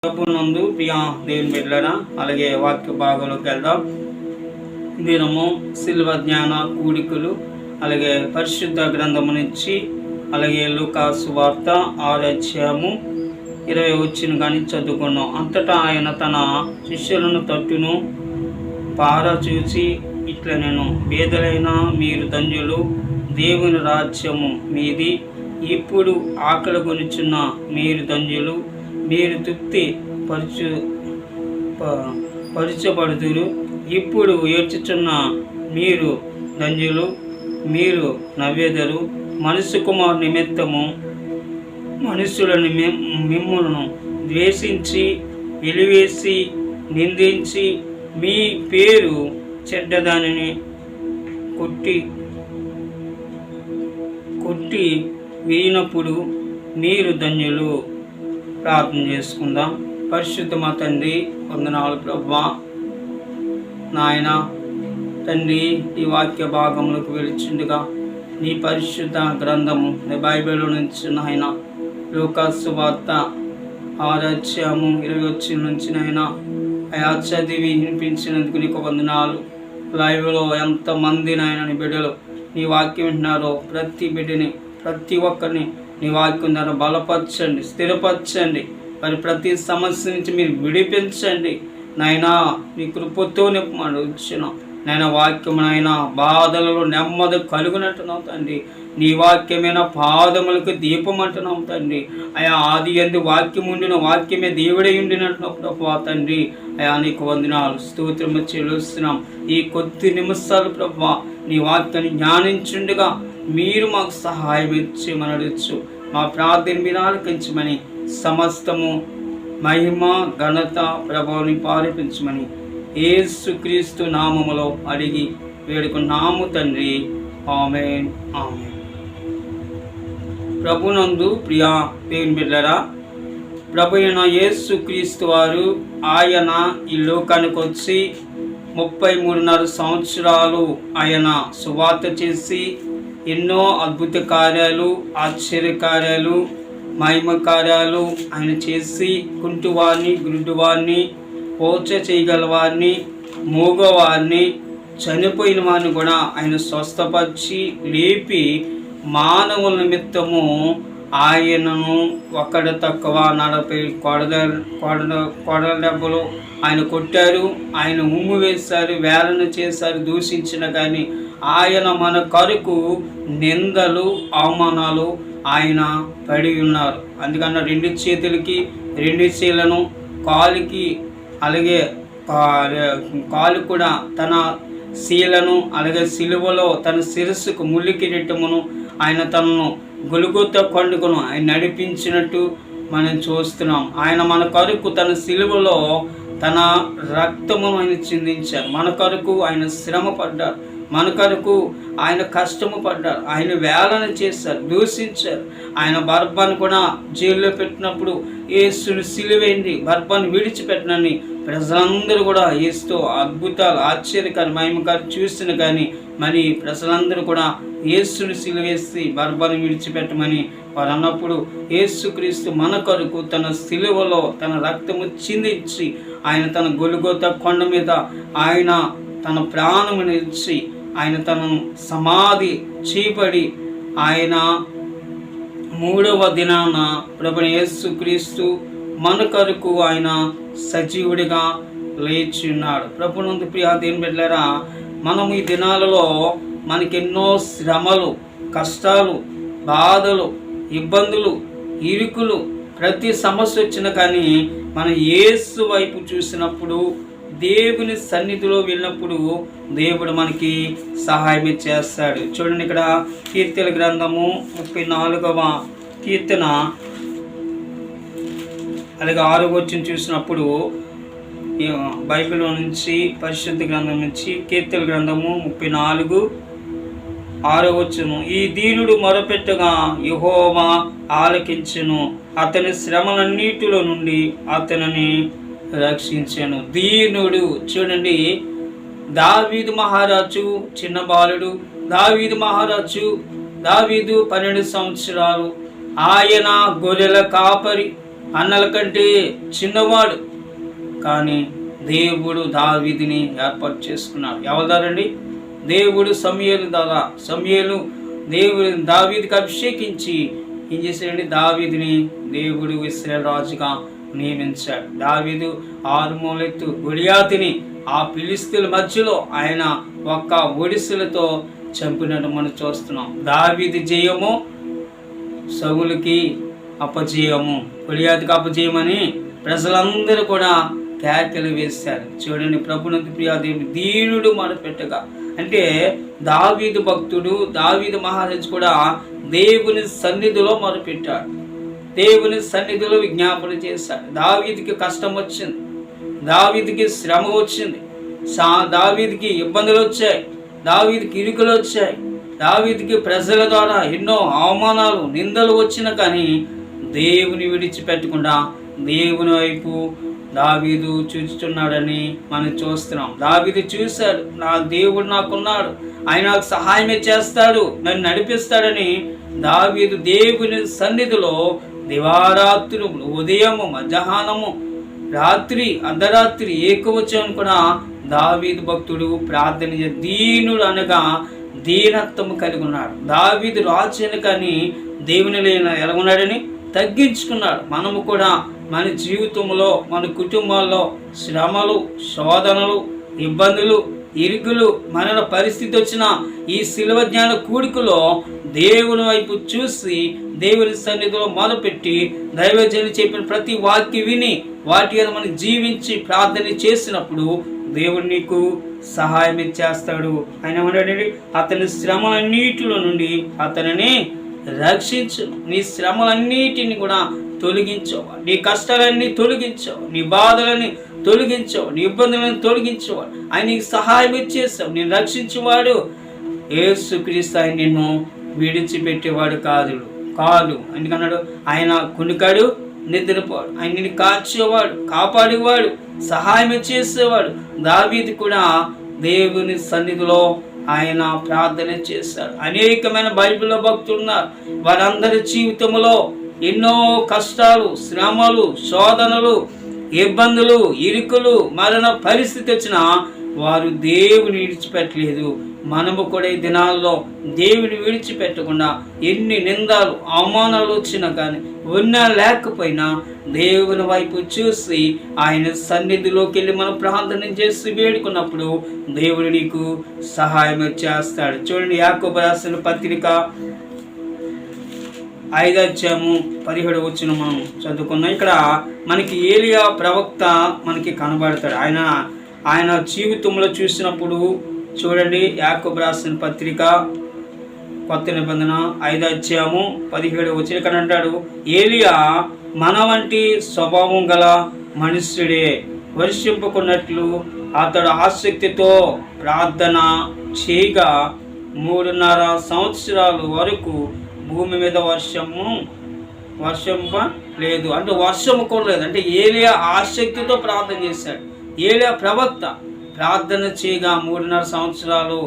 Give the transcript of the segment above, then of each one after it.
ప్రభునందు ప్రియా దేవుని బిడ్డలారా, అలాగే వాక్య భాగంలోకి వెళ్దాం. దినము శిల్వ జ్ఞాన కూడికలు, అలాగే పరిశుద్ధ గ్రంథము నుంచి, అలాగే లూకా సువార్త 6:20 కానీ చదువుకున్నాం. అంతటా ఆయన తన శిష్యులను తట్టును పారచూచి ఇట్లా, నేను పేదలైన మీరు ధన్యులు, దేవుని రాజ్యము మీది. ఇప్పుడు ఆకలి కొనుచున్న మీరు ధన్యులు, మీరు తృప్తి పరచబడుదురు. ఇప్పుడు ఏడ్చుచున్న మీరు ధన్యులు, మీరు నవ్వెదరు. మనుష్య కుమారు నిమిత్తము మనుషులను మిమ్ములను ద్వేషించి వెలివేసి నిందించి మీ పేరు చెడ్డదానిని కొట్టి వేయినప్పుడు మీరు ధన్యులు. ప్రార్థన చేసుకుందాం. పరిశుద్ధ మా తండ్రి, వందనాలు ప్రభువా. నాయన తండ్రి, ఈ వాక్య భాగంలోకి వెళుచుండగా నీ పరిశుద్ధ గ్రంథము నీ బైబిల్ నుంచి నాయన లూకా సువార్త 6:20 నుంచి నాయన అయా చదివి వినిపించినందుకు నీకు వందనాలు. లైవ్లో ఎంతమంది నాయన నీ బిడ్డలు నీ వాక్యం వింటున్నారో ప్రతి బిడ్డని, ప్రతి ఒక్కరిని నీ వాక్యం ద్వారా బలపరచండి, స్థిరపరచండి. మరి ప్రతి సమస్య నుంచి మీరు విడిపించండి నాయనా. నీ కృపతో నింపమని నాయన వాక్యం నాయన బాధలలో నెమ్మది కలుగునట్టున్నావు తండ్రి. నీ వాక్యమైన పాదములకు దీపం అంటున్నావు తండ్రి. అయా ఆది యందు వాక్యం ఉండిన వాక్యమే దేవుడై ఉండినట్టున్నావు తండ్రి. అయా నీకు వందనాలు, స్తోత్రము చెల్లిస్తున్నాం. ఈ కొద్ది నిమిషాలు ప్రభువా నీ వాక్యాన్ని జ్ఞానించుండగా మీరు మాకు సహాయం ఇచ్చి మనడచ్చు. మా ప్రార్థన మీరు ఆలకించమని, సమస్తము మహిమ ఘనత ప్రభావాన్ని పాలిపించమని యేసుక్రీస్తు నామములో అడిగి వేడుకున్నాము తండ్రి. ఆమేన్, ఆమేన్. ప్రభునందు ప్రియా దేవుని బిడ్డలారా, ప్రభు అయిన యేసుక్రీస్తు వారు ఆయన ఈ లోకానికి వచ్చి 33.5 సంవత్సరాలు ఆయన సువార్త చేసి ఎన్నో అద్భుత కార్యాలు, ఆశ్చర్య కార్యాలు, మహిమ కార్యాలు ఆయన చేసి కుంటివారిని, గుడ్డివారిని, పోచ చేయగలవారిని, మూగవారిని, చనిపోయిన వారిని కూడా ఆయన స్వస్థపరిచి లేపి మానవుల నిమిత్తము ఆయనను ఒక్కడ తక్కువ 40 కొడల దెబ్బలు ఆయన కొట్టారు, ఆయన ఉమ్ము వేశారు, వేలన చేశారు, దూషించిన కానీ ఆయన మన కొరకు నిందలు, అవమానాలు ఆయన పడి ఉన్నారు. అందుకన్న 2 చేతులకి 2 చీలను, కాలుకి అలాగే కాలు కూడా తన శీలను, అలాగే సిలువలో తన శిరస్సుకు ముళ్ళు కిరీటమును ఆయన తనను గొల్గొతా కొండకును ఆయన నడిపించినట్టు మనం చూస్తున్నాం. ఆయన మన కొరకు తన సిలువలో తన రక్తమును ఆయన చిందించారు. మన కొరకు ఆయన శ్రమ పడ్డారు, మన కొరకు ఆయన కష్టము పడ్డారు, ఆయన వేలన చేశారు, దూషించారు. ఆయన బర్బాను కూడా జైల్లో పెట్టినప్పుడు యేసును సిలువేంది, బర్బాను విడిచిపెట్టనని ప్రజలందరూ కూడా యేసుతో అద్భుతాలు, ఆశ్చర్యకారు, మహిమకారు చూసిన కానీ మరి ప్రజలందరూ కూడా యేసును సిలువేసి బర్బాను విడిచిపెట్టమని వారు అన్నప్పుడు యేసుక్రీస్తు మన కొరకు తన సిలువలో తన రక్తము చిందించి ఆయన తన గొల్గొతా కొండ మీద ఆయన తన ప్రాణమును ఇచ్చి ఆయన తనను సమాధి చేయబడి ఆయన 3వ దినాన ప్రభువైన యేసుక్రీస్తు మన కొరకు ఆయన సజీవుడిగా లేచి ఉన్నాడు. ప్రభునందు ప్రియా దేవుని బిడ్డలారా, మనం ఈ దినాలలో మనకెన్నో శ్రమలు, కష్టాలు, బాధలు, ఇబ్బందులు, ఇరుకులు, ప్రతి సమస్య వచ్చినా కానీ మనం యేసు వైపు చూసినప్పుడు, దేవుని సన్నిధిలో వెళ్ళినప్పుడు దేవుడు మనకి సహాయం చేస్తాడు. చూడండి, ఇక్కడ కీర్తన గ్రంథము 34వ కీర్తన అలాగే 6వ వచనం చూసినప్పుడు బైబిల్ నుంచి, పరిశుద్ధ గ్రంథం నుంచి కీర్తన గ్రంథము 34:6 వచనం, ఈ దీనుడు మొరపెట్టగా యెహోవా ఆలకించెను, అతని శ్రమలన్నిటిలో నుండి అతనిని రక్షించాను. దీనుడు చూడండి, దావీదు మహారాజు చిన్న బాలుడు, దావీదు 12 సంవత్సరాలు ఆయన గొర్రెల కాపరి, అన్నల కంటే చిన్నవాడు, కానీ దేవుడు దావీదుని ఏర్పాటు చేసుకున్నాడు. ఎవరి ద్వారండి? దేవుడు సమూయేలు ద్వారా. సమూయేలు దేవుడు దావీదుకి అభిషేకించి ఏం చేశాడండి? దావీదుని దేవుడు ఇశ్రాయేలు రాజుగా నియమించాడు. దావీదు 6 మూలెత్తు గొలియాతుని ఆ ఫిలిష్తీయుల మధ్యలో ఆయన ఒక్క ఒడిసెలతో చంపినట్టు మనం చూస్తున్నాం. దావీదు జయము, సౌలుకి అపజయము. గొలియాతుకి అపజయమని ప్రజలందరూ కూడా కేకలు వేశారు. చూడండి, ప్రభునందు ప్రియ దేవుడు దీనుడు మొదలుపెట్టగా, అంటే దావీదు భక్తుడు, దావీదు మహారాజు కూడా దేవుని సన్నిధిలో మొదలుపెట్టాడు. దేవుని సన్నిధిలో విజ్ఞాపన చేశాడు. దావీదుకి కష్టం వచ్చింది, దావీదుకి శ్రమ వచ్చింది, దావీదుకి ఇబ్బందులు వచ్చాయి, దావీదుకి ఇరుకులు వచ్చాయి, దావీదుకి ప్రజల ద్వారా ఎన్నో అవమానాలు, నిందలు వచ్చిన కానీ దేవుని విడిచిపెట్టకుండా దేవుని వైపు దావీదు చూస్తున్నాడని మనం చూస్తున్నాం. దావీదు చూశాడు, నా దేవుడు నాకున్నాడు, ఆయన నాకు సహాయమే చేస్తాడు, నన్ను నడిపిస్తాడని దావీదు దేవుని సన్నిధిలో దివారాత్రులు, ఉదయము, మధ్యాహ్నము, రాత్రి, అర్ధరాత్రి, ఏకవచనం కూడా దావీదు భక్తుడు ప్రార్థన దీనుడు అనగా దీనత్వము కలిగి ఉన్నాడు. దావీదు రాజు కానీ దేవుని ఎలా ఉన్నాడని తగ్గించుకున్నాడు. మనము కూడా మన జీవితంలో, మన కుటుంబాల్లో శ్రమలు, శోధనలు, ఇబ్బందులు, ఇరుకులు, మరణ పరిస్థితి వచ్చిన ఈ శిలువ జ్ఞాన కూడికలో దేవుని వైపు చూసి దేవుని సన్నిధిలో మొదలుపెట్టి దైవజనులు చెప్పిన ప్రతి వాక్యం విని వాటి మీద మనం జీవించి ప్రార్థన చేసినప్పుడు దేవుడు నీకు సహాయం చేస్తాడు. ఆయన ఏమన్నాడండి? అతని శ్రమలన్నిటిలో నుండి అతనిని రక్షించు. నీ శ్రమలన్నిటిని కూడా తొలగించవు, నీ కష్టాలన్నీ తొలగించవు, నీ బాధలని తొలగించవు, నీ ఇబ్బందులను తొలగించేవాడు. ఆయన నీకు సహాయం ఇచ్చేస్తావు. నేను రక్షించేవాడు యేసుక్రీస్తు. ఆయన నిన్ను విడిచిపెట్టేవాడు కాదు. ఎందుకన్నాడు? ఆయన కునికాడు, నిద్రపోవాడు. ఆయన నిన్ను కాచేవాడు, కాపాడేవాడు, సహాయం చేసేవాడు. దావీదు కూడా దేవుని సన్నిధిలో ఆయన ప్రార్థన చేశాడు. అనేకమైన బైబిల్లో భక్తులు ఉన్నారు. వారందరి జీవితంలో ఎన్నో కష్టాలు, శ్రమలు, శోధనలు, ఇబ్బందులు, ఇరుకులు, మరణ పరిస్థితి వచ్చినా వారు దేవుని విడిచిపెట్టలేదు. మనము కూడా ఈ దినాల్లో దేవుని విడిచిపెట్టకుండా ఎన్ని నిందాలు, అవమానాలు వచ్చినా కానీ ఉన్నా లేకపోయినా దేవుని వైపు చూసి ఆయన సన్నిధిలోకి వెళ్ళి మనం ప్రార్థన చేసి వేడుకున్నప్పుడు దేవుడు నీకు సహాయం చేస్తాడు. చూడండి, యాకోబు రాసిన పత్రిక 5:17 మనం చదువుకున్నాం. ఇక్కడ మనకి ఏలియా ప్రవక్త మనకి కనబడతాడు. ఆయన జీవితంలో చూసినప్పుడు చూడండి, యాకోబు రాసిన పత్రిక కొత్త నిబంధన 5:17 ఇక్కడ అంటాడు, ఏలియా మన వంటి స్వభావం గల మనుష్యుడే, వర్షింపుకున్నట్లు అతడు ఆసక్తితో ప్రార్థన చేయగా 3.5 సంవత్సరాల వరకు భూమి మీద వర్షం లేదు. అంటే వర్షము కూడా లేదు. అంటే ఏలియా ఆసక్తితో ప్రార్థన చేశాడు. ఏలియా ప్రవక్త ప్రార్థన చేయగా 3.5 సంవత్సరాలు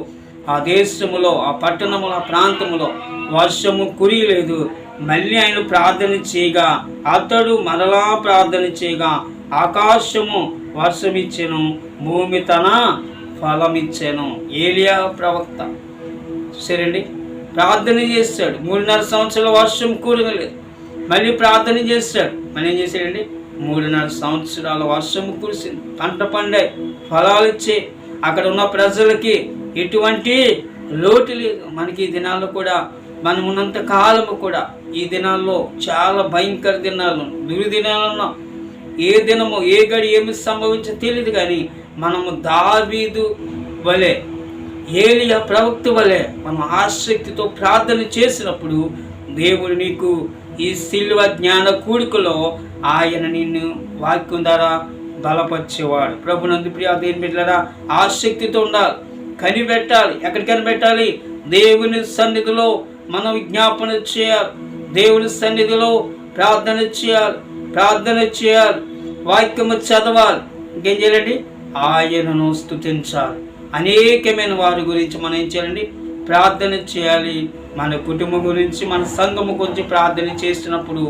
ఆ దేశములో, ఆ పట్టణములో, ఆ ప్రాంతములో వర్షము కురియలేదు. మళ్ళీ ఆయన ప్రార్థన చేయగా అతడు మరలా ప్రార్థన చేయగా ఆకాశము వర్షమిచ్చెను, భూమి తన ఫలమిచ్చెను. ఏలియా ప్రవక్త సరేండి, ప్రార్థన చేస్తాడు. 3.5 సంవత్సరాల వర్షం కురగలేదు. మళ్ళీ ప్రార్థన చేస్తాడు. మళ్ళీ ఏం చేశాడండి? 3.5 సంవత్సరాల వర్షం కురిసింది, పంట పండాయి, ఫలాలు ఇచ్చే. అక్కడ ఉన్న ప్రజలకి ఎటువంటి లోటు లేదు. మనకి ఈ దినాల్లో కూడా, మనం ఉన్నంత కాలము కూడా ఈ దినాల్లో చాలా భయంకర దినాలు, దుర్దినాలు ఉన్నాం. ఏ దినము ఏ గడి ఏమి సంభవించో తెలియదు. కానీ మనము దావీదు వలె, ఏలియా ప్రవక్త వలె మనం ఆసక్తితో ప్రార్థన చేసినప్పుడు దేవుడు నీకు ఈ సిలువ జ్ఞాన కూడికలో ఆయన నిన్ను వాక్యం ద్వారా బలపరిచేవాడు. ప్రభునందు ప్రియ దేవుని బిడ్డలారా, ఆసక్తితో ఉండాలి, కనిపెట్టాలి. ఎక్కడ కనిపెట్టాలి? దేవుని సన్నిధిలో మనం విజ్ఞాపన చేయాలి, దేవుని సన్నిధిలో ప్రార్థన చేయాలి, వాక్యము చదవాలి. ఇంకేం చేయాలండి? ఆయనను స్తుతించాలి. అనేకమైన వారి గురించి మనం ఏం చేయాలండి? ప్రార్థన చేయాలి. మన కుటుంబం గురించి, మన సంఘము గురించి ప్రార్థన చేసినప్పుడు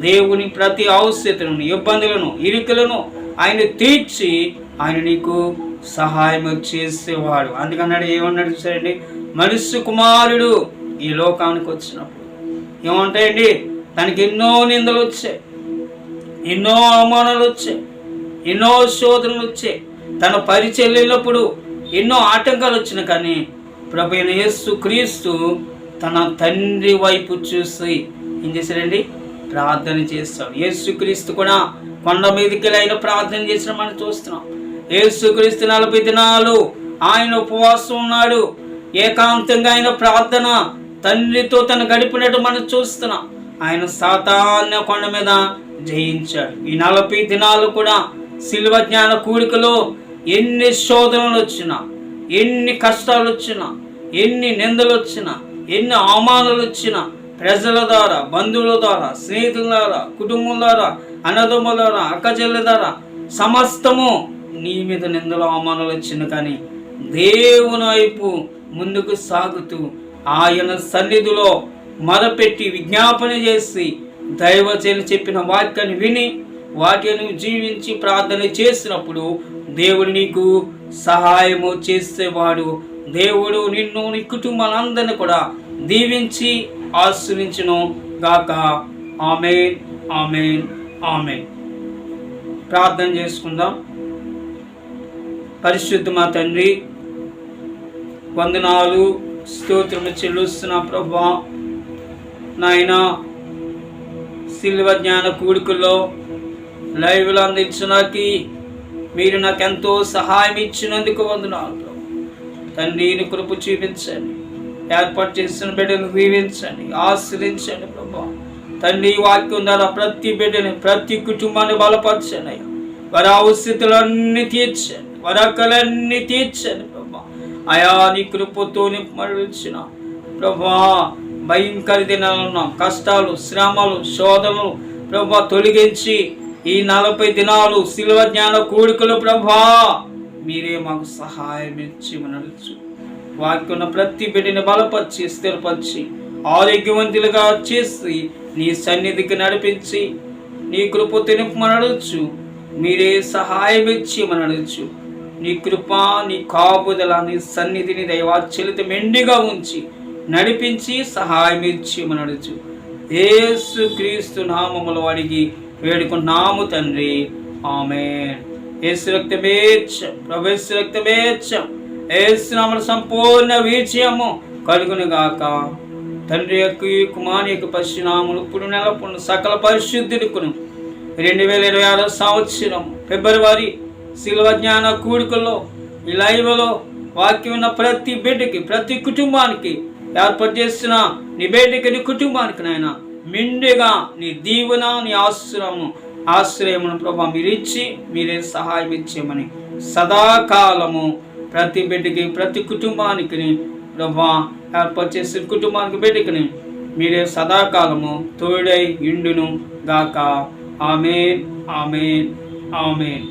దేవుని ప్రతి అవసరతను, ఇబ్బందులను, ఇరుకులను ఆయన తీర్చి ఆయన నీకు సహాయం చేసేవాడు. అందుకన్నాడు, ఏమన్నాడు చూసారండి, మనుష్య కుమారుడు ఈ లోకానికి వచ్చినప్పుడు ఏమంటాయండి, తనకి ఎన్నో నిందలు వచ్చాయి, ఎన్నో అవమానాలు వచ్చాయి, ఎన్నో శోధనలు వచ్చాయి, తన పరిచయం వెళ్ళినప్పుడు ఎన్నో ఆటంకాలు వచ్చినాయి. కానీ ప్రభు అయిన యేసు క్రీస్తు తన తండ్రి వైపు చూసి ఏం చేశాడండి, ప్రార్థన చేస్తాడు. యేసుక్రీస్తు కూడా కొండ మీదకి ఆయన ప్రార్థన చేసిన మనం చూస్తున్నాం. యేసుక్రీస్తు 40 దినాలు ఆయన ఉపవాసం ఉన్నాడు. ఏకాంతంగా ఆయన ప్రార్థన తండ్రితో తను గడిపినట్టు మనం చూస్తున్నాం. ఆయన సాతాన్య కొండ మీద జయించాడు. ఈ 40 దినాలు కూడా శిలువ జ్ఞాన కూడికలో ఎన్ని శోధనలు వచ్చినా, ఎన్ని కష్టాలు వచ్చినా, ఎన్ని నిందలు వచ్చినా, ఎన్ని అవమానాలు వచ్చినా, ప్రజల ద్వారా, బంధువుల ద్వారా, స్నేహితుల ద్వారా, కుటుంబం ద్వారా, అన్నదమ్ముల ద్వారా, అక్కచెల్లెల ద్వారా సమస్తము నీ మీద నిందలు అవమానాలు వచ్చిన కానీ దేవుని వైపు ముందుకు సాగుతూ ఆయన సన్నిధిలో మొదపెట్టి విజ్ఞాపన చేసి దైవజనులు చెప్పిన వాక్యాన్ని విని వాటిని జీవించి ప్రార్థన చేసినప్పుడు దేవుడు నీకు సహాయము చేసేవాడు. దేవుడు నిన్ను, నీ కుటుంబాలందరినీ కూడా దీవించి ఆశీర్వదించును గాక. ఆమేన్, ఆమేన్, ఆమేన్. ప్రార్థన చేసుకుందాం. పరిశుద్ధ మా తండ్రి, వందనాలు, స్తోత్రము చెల్లిస్తున్నా ప్రభువా. నాయన, శిలువ జ్ఞాన కూడికల్లో లైవ్లో అందించడానికి మీరు నాకు ఎంతో సహాయం ఇచ్చినందుకు వందనాలు తండ్రి. నీ కృప చూపించండి, ఏర్పాటు చేసిన బిడ్డను దీవించండి, ఆశ్రయించండి ప్రభా. తండ్రి, వాక్యం ద్వారా ప్రతి బిడ్డని, ప్రతి కుటుంబాన్ని బలపరచండి. వారి అవసరతలన్నీ తీర్చండి, వరకలన్నీ తీర్చండి ప్రభా. అయా నీ కృపతో నింపబడిన ప్రభా, భయంకర దినాలను, కష్టాలు, శ్రమలు, శోధనలు ప్రభా తొలగించి ఈ 40 దినాలు శిలువ జ్ఞాన కూడికలు ప్రభా మీరే మాకు సహాయం ఇచ్చి మనల్చు. వాక్యం ప్రతి బిడ్డని బలపరిచి, స్థిరపరిచి, ఆరోగ్యవంతులుగా చేసి నీ సన్నిధికి నడిపించి నీ కృప నింపమనవచ్చు. మీరే సహాయం ఇచ్చి మనవచ్చు. నీ కృప, నీ కాపుదల, నీ సన్నిధిని దైవాచలిత మెండిగా ఉంచి నడిపించి సహాయం ఇచ్చి మనవచ్చు. యేసుక్రీస్తు నామములో అడిగి వేడుకున్నాము తండ్రి, ఆమేన్. యేసు రక్తమేచ్చం, ప్రభు యేసు రక్తమేచ్చం, యేసు నామమున సంపూర్ణ విజయము కలుగును గాక. తండ్రి యొక్క కుమారుని యొక్క పరిశునామములు ఇప్పుడు నెలకొన్న సకల పరిశుద్ధులకును 2026 సంవత్సరం ఫిబ్రవరి శిలువ జ్ఞాన కూడికల్లో ఈ లైవ్లో వాక్యం ఉన్న ప్రతి బిడ్డకి, ప్రతి కుటుంబానికి ఏర్పాటు చేసిన నీ బిడ్డకి, నీ కుటుంబానికి నాయన మెండుగా నీ దీవెన, నీ ఆశ్రయమును ప్రభా మీరు ఇచ్చి మీరే సహాయం ఇచ్చేయమని సదాకాలము ప్రతి బిడ్డకి, ప్రతి కుటుంబానికి ప్రభా ఏర్పాటు చేసిన కుటుంబానికి, బిడ్డకి మీరే సదాకాలము తోడై ఇండును గాక. ఆమేన్, ఆమేన్, ఆమేన్.